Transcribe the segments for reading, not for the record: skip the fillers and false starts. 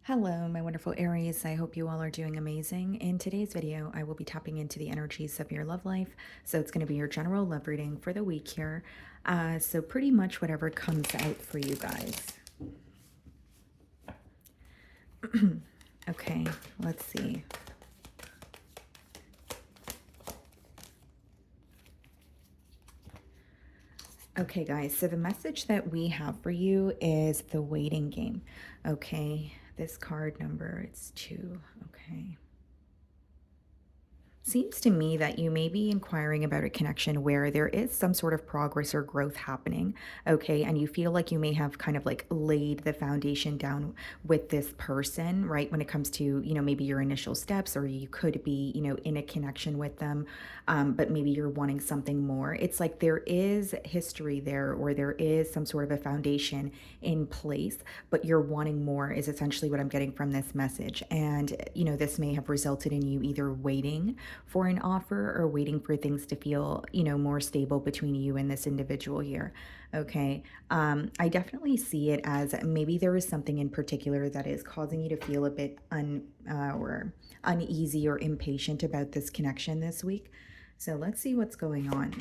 Hello, my wonderful Aries. I hope you all are doing amazing. In today's video, I will be tapping into the energies of your love life. So it's going to be your general love reading for the week here. So pretty much whatever comes out for you guys. Okay, let's see. Okay, guys, so the message that we have for you is the waiting game. Okay, this card number, it's 2. Okay. Seems to me that you may be inquiring about a connection where there is some sort of progress or growth happening, okay? And you feel like you may have kind of like laid the foundation down with this person, right? When it comes to, maybe your initial steps, or you could be, in a connection with them, but maybe you're wanting something more. It's like there is history there, or there is some sort of a foundation in place, but you're wanting more, is essentially what I'm getting from this message. And, this may have resulted in you either waiting for an offer or waiting for things to feel, more stable between you and this individual here. Okay. I definitely see it as maybe there is something in particular that is causing you to feel a bit or uneasy or impatient about this connection this week. So let's see what's going on.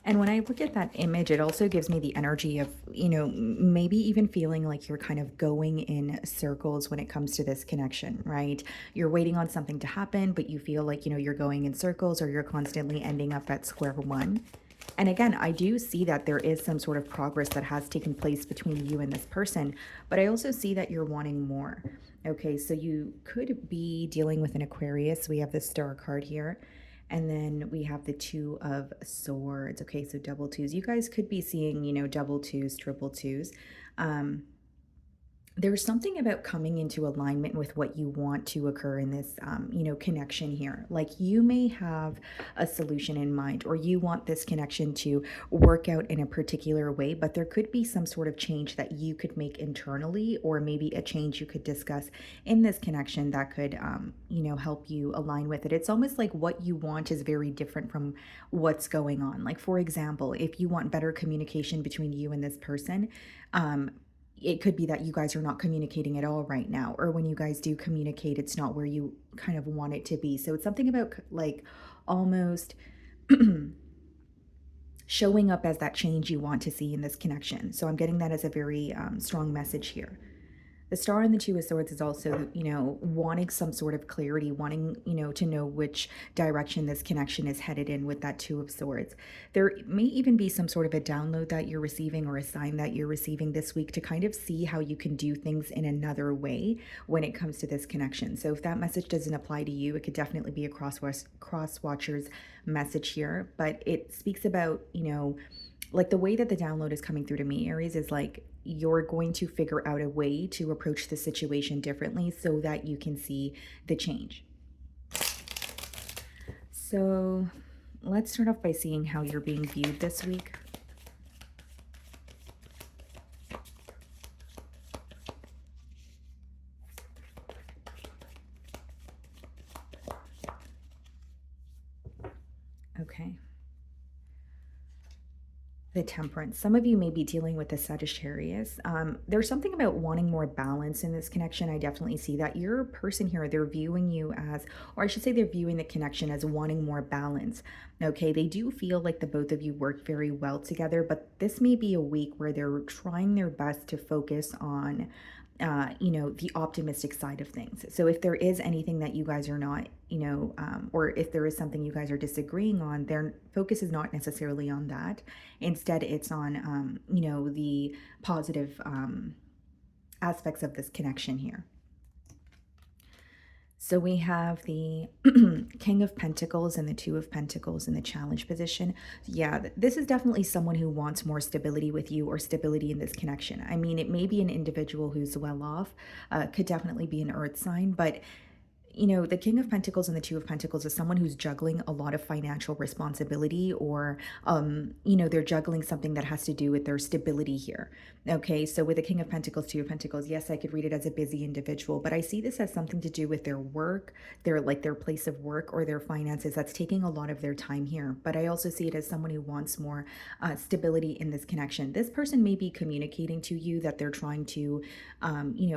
And when I look at that image, it also gives me the energy of, maybe even feeling like you're kind of going in circles when it comes to this connection, right? You're waiting on something to happen, but you feel like, you're going in circles, or you're constantly ending up at square one. And again, I do see that there is some sort of progress that has taken place between you and this person, but I also see that you're wanting more. Okay, so you could be dealing with an Aquarius. We have the Star card here. And then we have the 2 of Swords. Okay, so double twos. You guys could be seeing, double twos, triple twos. There's something about coming into alignment with what you want to occur in this, connection here. Like you may have a solution in mind, or you want this connection to work out in a particular way, but there could be some sort of change that you could make internally, or maybe a change you could discuss in this connection that could, help you align with it. It's almost like what you want is very different from what's going on. Like, for example, if you want better communication between you and this person, it could be that you guys are not communicating at all right now, or when you guys do communicate, it's not where you kind of want it to be. So it's something about like almost showing up as that change you want to see in this connection. So I'm getting that as a very strong message here. The Star and the 2 of Swords is also, wanting some sort of clarity, wanting, to know which direction this connection is headed in with that 2 of Swords. There may even be some sort of a download that you're receiving, or a sign that you're receiving this week, to kind of see how you can do things in another way when it comes to this connection. So if that message doesn't apply to you, it could definitely be a cross watcher's message here. But it speaks about, like the way that the download is coming through to me, Aries, is like you're going to figure out a way to approach the situation differently so that you can see the change. So let's start off by seeing how you're being viewed this week. Okay. The Temperance. Some of you may be dealing with the Sagittarius. There's something about wanting more balance in this connection. I definitely see that. Your person here, they're viewing you as, or I should say they're viewing the connection as wanting more balance. Okay, they do feel like the both of you work very well together, but this may be a week where they're trying their best to focus on the optimistic side of things. So if there is anything that you guys are not, or if there is something you guys are disagreeing on, their focus is not necessarily on that. Instead, it's on, the positive aspects of this connection here. So we have the King of Pentacles and the 2 of Pentacles in the challenge position. Yeah, this is definitely someone who wants more stability with you, or stability in this connection. I mean, it may be an individual who's well off, could definitely be an earth sign, but the King of Pentacles and the Two of Pentacles is someone who's juggling a lot of financial responsibility, or, they're juggling something that has to do with their stability here. Okay, so with the King of Pentacles, Two of Pentacles, yes, I could read it as a busy individual, but I see this as something to do with their work, their place of work, or their finances. That's taking a lot of their time here. But I also see it as someone who wants more stability in this connection. This person may be communicating to you that they're trying to,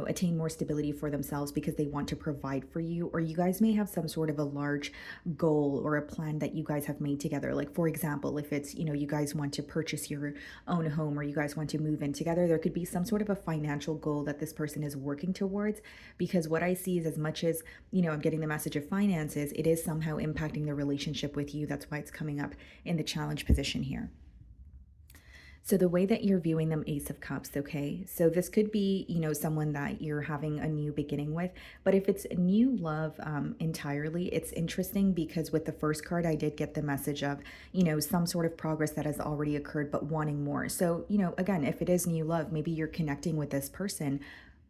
attain more stability for themselves because they want to provide for you, or you guys may have some sort of a large goal or a plan that you guys have made together. Like, for example, if it's, you guys want to purchase your own home, or you guys want to move in together, there could be some sort of a financial goal that this person is working towards. Because what I see is, as much as, I'm getting the message of finances, it is somehow impacting the relationship with you. That's why it's coming up in the challenge position here. So the way that you're viewing them, Ace of Cups, okay? So this could be, someone that you're having a new beginning with. But if it's new love entirely, it's interesting because with the first card, I did get the message of, some sort of progress that has already occurred, but wanting more. So, again, if it is new love, maybe you're connecting with this person,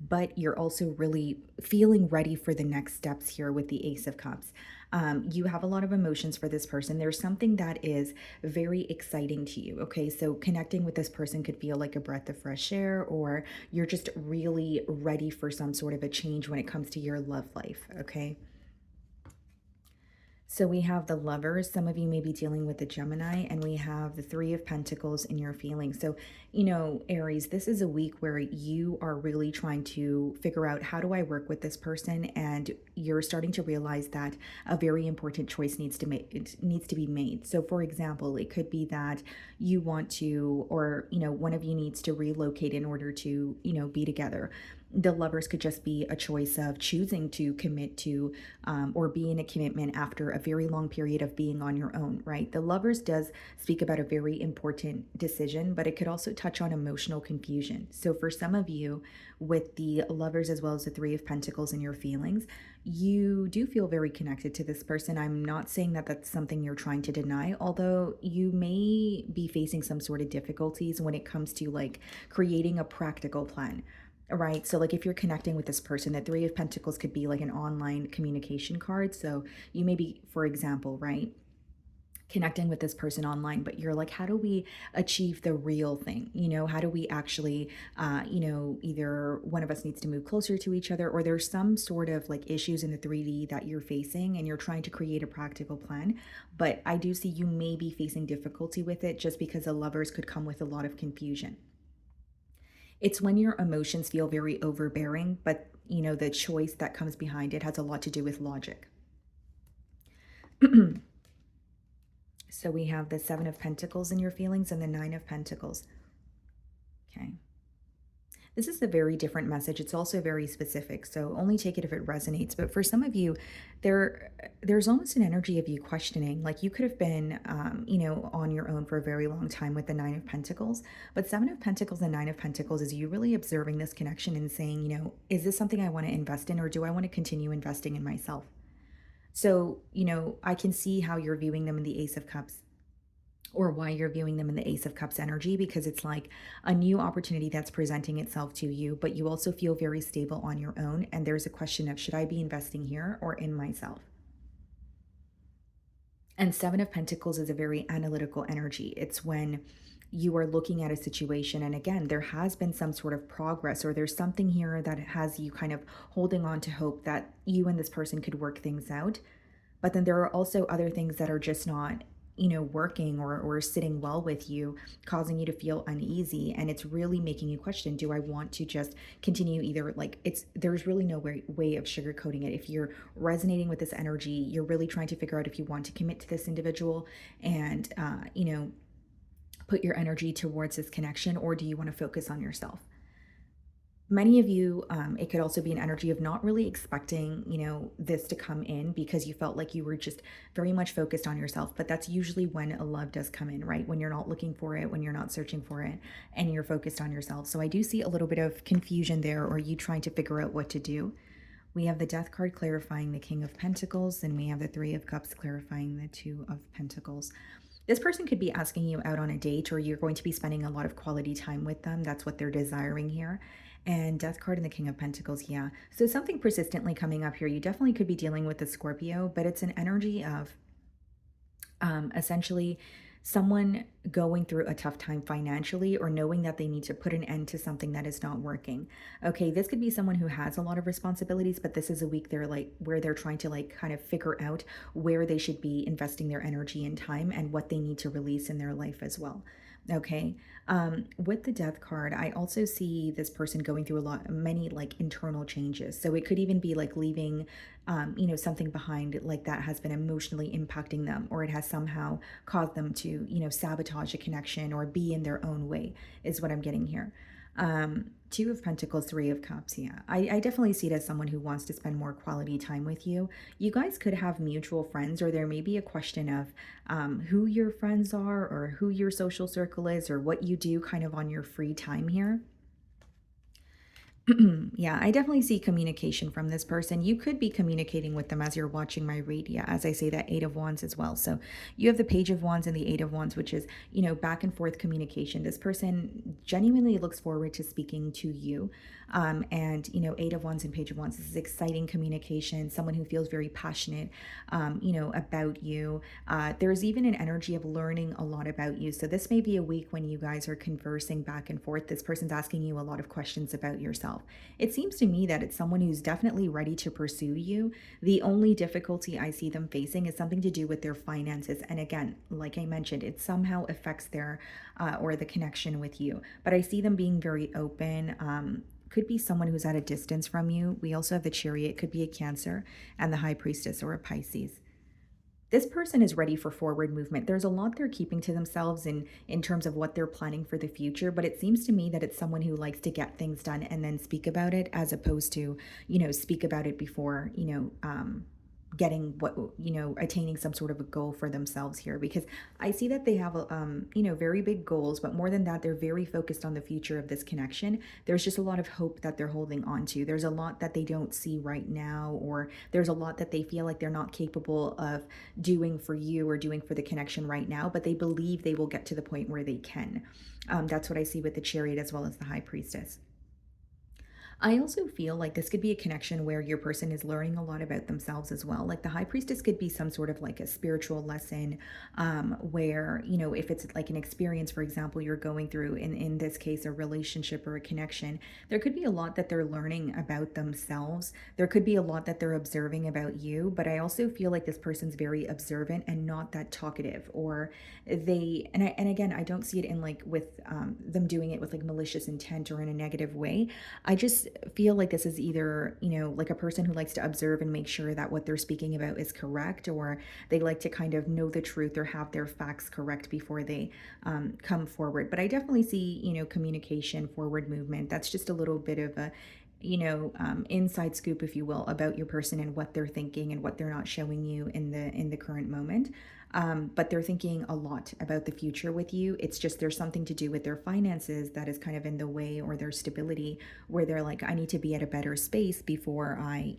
but you're also really feeling ready for the next steps here with the Ace of Cups. You have a lot of emotions for this person. There's something that is very exciting to you. Okay, so connecting with this person could feel like a breath of fresh air, or you're just really ready for some sort of a change when it comes to your love life. Okay. So we have the Lovers. Some of you may be dealing with the Gemini, and we have the Three of Pentacles in your feelings. So, Aries, this is a week where you are really trying to figure out, how do I work with this person? And you're starting to realize that a very important choice needs to be made. So, for example, it could be that you want to, or, one of you needs to relocate in order to, be together. The Lovers could just be a choice of choosing to commit to, or be in a commitment after a very long period of being on your own, right? The Lovers does speak about a very important decision, but it could also touch on emotional confusion. So for some of you, with the Lovers as well as the Three of Pentacles in your feelings, you do feel very connected to this person. I'm not saying that that's something you're trying to deny, although you may be facing some sort of difficulties when it comes to like creating a practical plan. Right. So, like, if you're connecting with this person, the Three of Pentacles could be like an online communication card. So, you may be, for example, right, connecting with this person online, but you're like, how do we achieve the real thing? How do we actually, either one of us needs to move closer to each other, or there's some sort of like issues in the 3D that you're facing, and you're trying to create a practical plan. But I do see you may be facing difficulty with it just because the Lovers could come with a lot of confusion. It's when your emotions feel very overbearing, but the choice that comes behind it has a lot to do with logic. So we have the Seven of Pentacles in your feelings and the Nine of Pentacles. Okay. This is a very different message. It's also very specific, so only take it if it resonates. But for some of you, there's almost an energy of you questioning. Like, you could have been, on your own for a very long time with the Nine of Pentacles. But Seven of Pentacles and Nine of Pentacles is you really observing this connection and saying, is this something I want to invest in, or do I want to continue investing in myself? So, I can see how you're viewing them in the Ace of Cups, or why you're viewing them in the Ace of Cups energy, because it's like a new opportunity that's presenting itself to you, but you also feel very stable on your own. And there's a question of, should I be investing here or in myself? And Seven of Pentacles is a very analytical energy. It's when you are looking at a situation, and again, there has been some sort of progress, or there's something here that has you kind of holding on to hope that you and this person could work things out. But then there are also other things that are just not, working, or sitting well with you, causing you to feel uneasy. And it's really making you question, do I want to just continue? Either, like, there's really no way of sugarcoating it. If you're resonating with this energy, you're really trying to figure out if you want to commit to this individual and, put your energy towards this connection, or do you want to focus on yourself? Many of you, it could also be an energy of not really expecting, this to come in, because you felt like you were just very much focused on yourself. But that's usually when a love does come in, right? When you're not looking for it, when you're not searching for it, and you're focused on yourself. So I do see a little bit of confusion there, or you trying to figure out what to do. We have the Death card clarifying the King of Pentacles, and we have the Three of Cups clarifying the Two of Pentacles. This person could be asking you out on a date, or you're going to be spending a lot of quality time with them. That's what they're desiring here. And Death card and the King of Pentacles, yeah. So something persistently coming up here. You definitely could be dealing with the Scorpio, but it's an energy of essentially someone going through a tough time financially or knowing that they need to put an end to something that is not working. Okay, this could be someone who has a lot of responsibilities, but this is a week they're like where they're trying to like kind of figure out where they should be investing their energy and time and what they need to release in their life as well. Okay. With the death card, I also see this person going through many like internal changes. So it could even be like leaving, something behind like that has been emotionally impacting them, or it has somehow caused them to, sabotage a connection or be in their own way, is what I'm getting here. Two of Pentacles, Three of Cups. Yeah, I definitely see it as someone who wants to spend more quality time with you. You guys could have mutual friends, or there may be a question of who your friends are, or who your social circle is, or what you do kind of on your free time here. Yeah, I definitely see communication from this person. You could be communicating with them as you're watching my read. Yeah, as I say, that Eight of Wands as well. So you have the Page of Wands and the Eight of Wands, which is, back and forth communication. This person genuinely looks forward to speaking to you. And, Eight of Wands and Page of Wands, this is exciting communication, someone who feels very passionate, about you. There's even an energy of learning a lot about you. So this may be a week when you guys are conversing back and forth. This person's asking you a lot of questions about yourself. It seems to me that it's someone who's definitely ready to pursue you. The only difficulty I see them facing is something to do with their finances. And again, like I mentioned, it somehow affects their or the connection with you. But I see them being very open. Could be someone who's at a distance from you. We also have the Chariot, could be a Cancer, and the High Priestess or a Pisces. This person is ready for forward movement. There's a lot they're keeping to themselves in terms of what they're planning for the future, but it seems to me that it's someone who likes to get things done and then speak about it, as opposed to, speak about it before, getting what, attaining some sort of a goal for themselves here, because I see that they have very big goals, but more than that, they're very focused on the future of this connection. There's just a lot of hope that they're holding on to. There's a lot that they don't see right now, or there's a lot that they feel like they're not capable of doing for you or doing for the connection right now, but they believe they will get to the point where they can. That's what I see with the Chariot as well as the High Priestess. I also feel like this could be a connection where your person is learning a lot about themselves as well. Like the High Priestess could be some sort of like a spiritual lesson, where, if it's like an experience, for example, you're going through, in this case, a relationship or a connection, there could be a lot that they're learning about themselves. There could be a lot that they're observing about you, but I also feel like this person's very observant and not that talkative, or and again, I don't see it in like with them doing it with like malicious intent or in a negative way. I just feel like this is either, like a person who likes to observe and make sure that what they're speaking about is correct, or they like to kind of know the truth or have their facts correct before they come forward. But I definitely see, communication, forward movement. That's just a little bit of a, inside scoop, if you will, about your person and what they're thinking and what they're not showing you in the current moment. But they're thinking a lot about the future with you. It's just there's something to do with their finances that is kind of in the way, or their stability, where they're like, I need to be at a better space before I,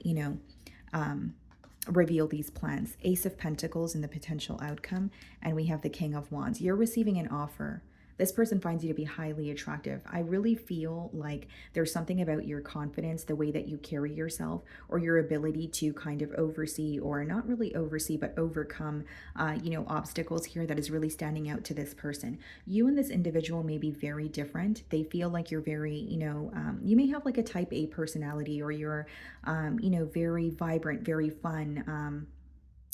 reveal these plans. Ace of Pentacles and the potential outcome, and we have the King of Wands. You're receiving an offer. This person finds you to be highly attractive. I really feel like there's something about your confidence, the way that you carry yourself, or your ability to kind of oversee, or not really oversee, but overcome, obstacles here, that is really standing out to this person. You and this individual may be very different. They feel like you're very, you may have like a type A personality, or you're, very vibrant, very fun.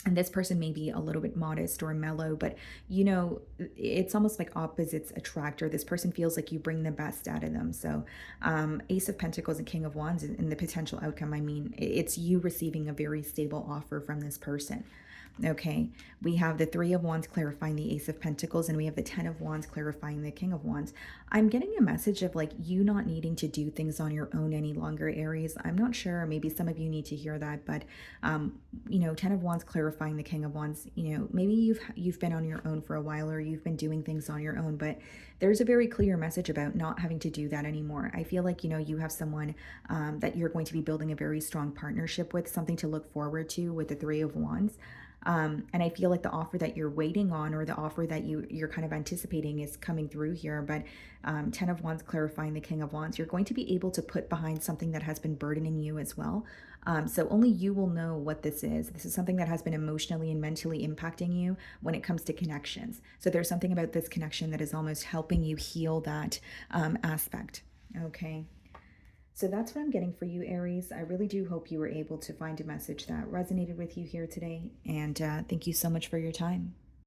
And this person may be a little bit modest or mellow, but it's almost like opposites attract, or this person feels like you bring the best out of them. So Ace of Pentacles and King of Wands, and the potential outcome, I mean, it's you receiving a very stable offer from this person. Okay, we have the Three of Wands clarifying the Ace of Pentacles, and we have the Ten of Wands clarifying the King of Wands. I'm getting a message of like you not needing to do things on your own any longer, Aries. I'm not sure, maybe some of you need to hear that, but Ten of Wands clarifying the King of Wands. Maybe you've been on your own for a while, or you've been doing things on your own, but there's a very clear message about not having to do that anymore. I feel like you have someone that you're going to be building a very strong partnership with, something to look forward to with the Three of Wands. And I feel like the offer that you're waiting on, or the offer that you're kind of anticipating, is coming through here. But 10 of Wands clarifying the King of Wands, you're going to be able to put behind something that has been burdening you as well. So only you will know what this is. This is something that has been emotionally and mentally impacting you when it comes to connections. So there's something about this connection that is almost helping you heal that aspect. Okay. So that's what I'm getting for you, Aries. I really do hope you were able to find a message that resonated with you here today. And thank you so much for your time.